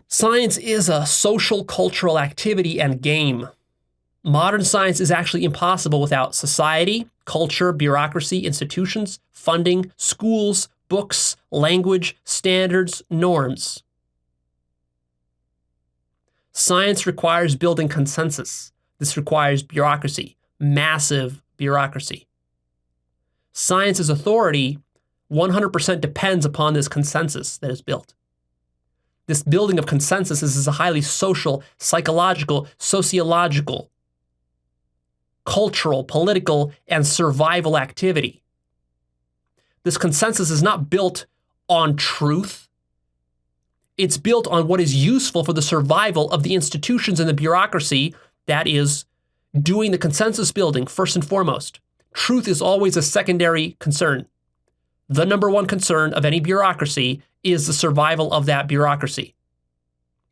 Science is a social cultural activity and game. Modern science is actually impossible without society, culture, bureaucracy, institutions, funding, schools, books, language, standards, norms. Science requires building consensus. This requires bureaucracy, massive bureaucracy. Science's authority 100% depends upon this consensus that is built. This building of consensus is a highly social, psychological, sociological, cultural, political, and survival activity. This consensus is not built on truth. It's built on what is useful for the survival of the institutions and the bureaucracy that is doing the consensus building first and foremost. Truth is always a secondary concern. The number one concern of any bureaucracy is the survival of that bureaucracy.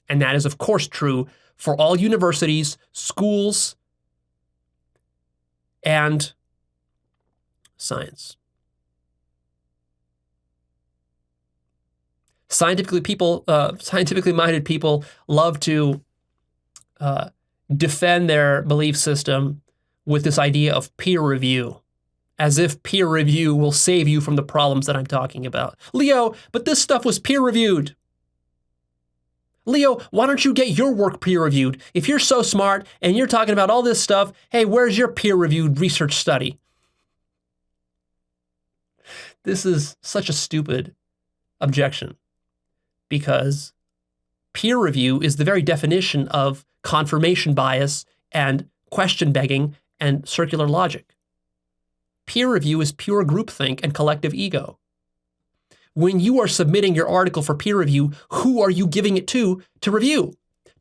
And that is, of course, true for all universities, schools, and science. Scientifically minded people love to defend their belief system with this idea of peer review, as if peer review will save you from the problems that I'm talking about. Leo, but this stuff was peer reviewed. Leo, why don't you get your work peer reviewed? If you're so smart and you're talking about all this stuff, hey, where's your peer reviewed research study? This is such a stupid objection because peer review is the very definition of confirmation bias and question begging and circular logic. Peer review is pure groupthink and collective ego. When you are submitting your article for peer review, who are you giving it to review?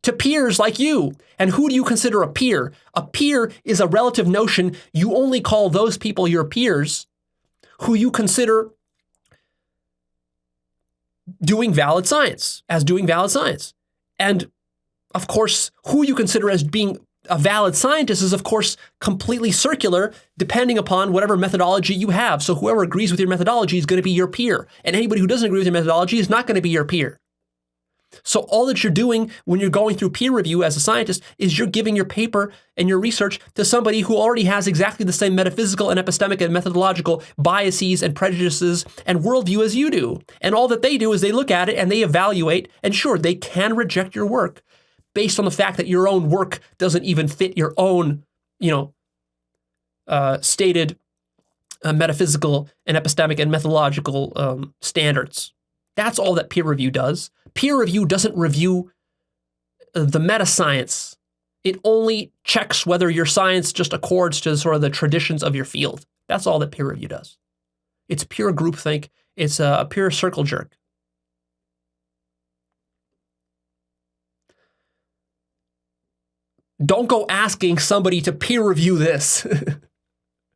To peers like you. And who do you consider a peer? A peer is a relative notion. You only call those people your peers who you consider doing valid science. And of course, who you consider as being a valid scientist is, of course, completely circular, depending upon whatever methodology you have. So whoever agrees with your methodology is going to be your peer. And anybody who doesn't agree with your methodology is not going to be your peer. So all that you're doing when you're going through peer review as a scientist is you're giving your paper and your research to somebody who already has exactly the same metaphysical and epistemic and methodological biases and prejudices and worldview as you do. And all that they do is they look at it and they evaluate, and sure, they can reject your work based on the fact that your own work doesn't even fit your own, stated metaphysical and epistemic and methodological standards. That's all that peer review does. Peer review doesn't review the meta-science. It only checks whether your science just accords to sort of the traditions of your field. That's all that peer review does. It's pure groupthink. It's a pure circle jerk. Don't go asking somebody to peer review this.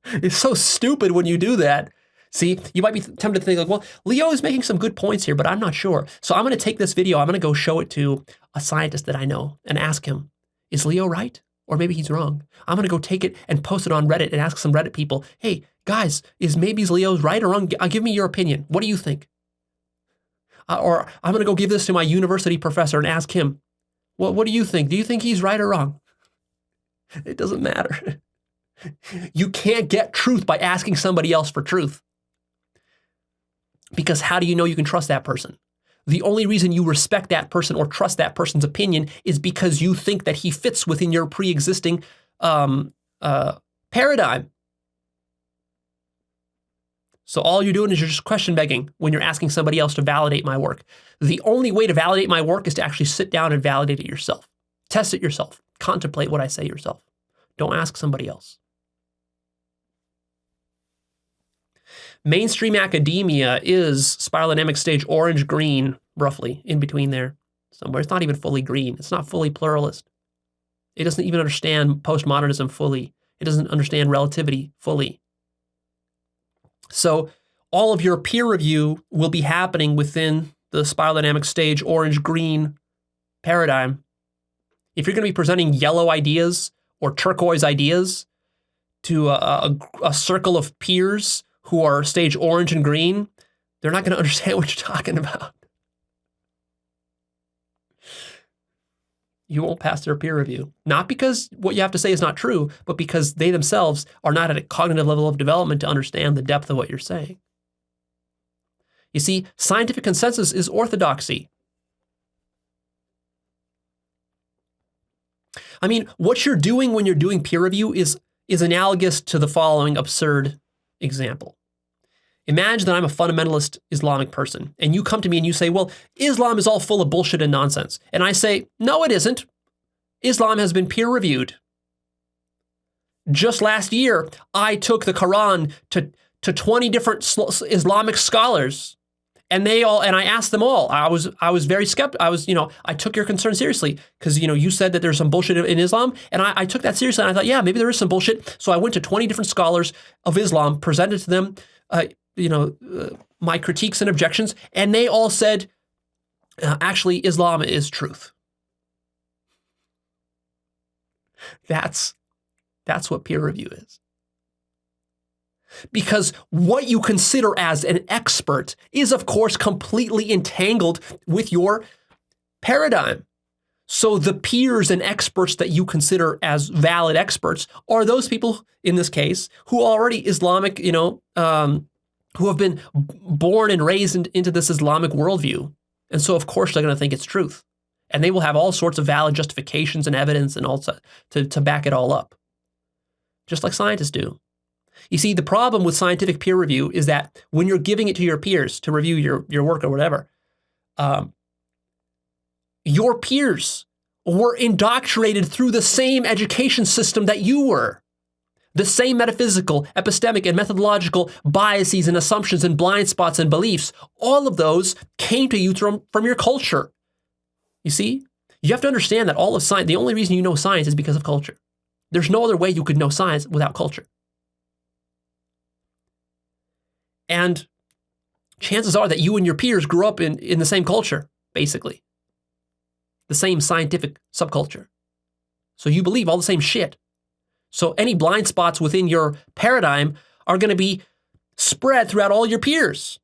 It's so stupid when you do that. See, you might be tempted to think like, well, Leo is making some good points here, but I'm not sure. So I'm going to take this video, I'm going to go show it to a scientist that I know and ask him, is Leo right? Or maybe he's wrong. I'm going to go take it and post it on Reddit and ask some Reddit people, hey, guys, is Leo's right or wrong? Give me your opinion. What do you think? Or I'm going to go give this to my university professor and ask him, well, what do you think? Do you think he's right or wrong? It doesn't matter. You can't get truth by asking somebody else for truth. Because how do you know you can trust that person? The only reason you respect that person or trust that person's opinion is because you think that he fits within your pre-existing paradigm. So all you're doing is you're just question begging when you're asking somebody else to validate my work. The only way to validate my work is to actually sit down and validate it yourself. Test it yourself. Contemplate what I say yourself. Don't ask somebody else. Mainstream academia is spiral dynamic stage orange-green, roughly, in between there somewhere. It's not even fully green. It's not fully pluralist. It doesn't even understand postmodernism fully. It doesn't understand relativity fully. So all of your peer review will be happening within the spiral dynamic stage orange-green paradigm. If you're going to be presenting yellow ideas or turquoise ideas to a circle of peers who are stage orange and green, they're not going to understand what you're talking about. You won't pass their peer review. Not because what you have to say is not true, but because they themselves are not at a cognitive level of development to understand the depth of what you're saying. You see, scientific consensus is orthodoxy. I mean, what you're doing when you're doing peer review is analogous to the following absurd example. Imagine that I'm a fundamentalist Islamic person, and you come to me and you say, well, Islam is all full of bullshit and nonsense. And I say, no, it isn't. Islam has been peer reviewed. Just last year, I took the Quran to 20 different Islamic scholars, and I asked them all. I was very skeptical. I took your concern seriously because, you said that there's some bullshit in Islam, and I took that seriously. And I thought, yeah, maybe there is some bullshit. So I went to 20 different scholars of Islam, presented to them, my critiques and objections, and they all said, actually, Islam is truth. That's what peer review is. Because what you consider as an expert is, of course, completely entangled with your paradigm. So the peers and experts that you consider as valid experts are those people, in this case, who are already Islamic, who have been born and raised into this Islamic worldview. And so, of course, they're going to think it's truth. And they will have all sorts of valid justifications and evidence and all to back it all up, just like scientists do. You see, the problem with scientific peer review is that when you're giving it to your peers to review your work or whatever, your peers were indoctrinated through the same education system that you were. The same metaphysical, epistemic, and methodological biases and assumptions and blind spots and beliefs, all of those came to you from your culture. You see, you have to understand that all of science, the only reason you know science is because of culture. There's no other way you could know science without culture. And chances are that you and your peers grew up in the same culture, basically. The same scientific subculture. So you believe all the same shit. So any blind spots within your paradigm are going to be spread throughout all your peers.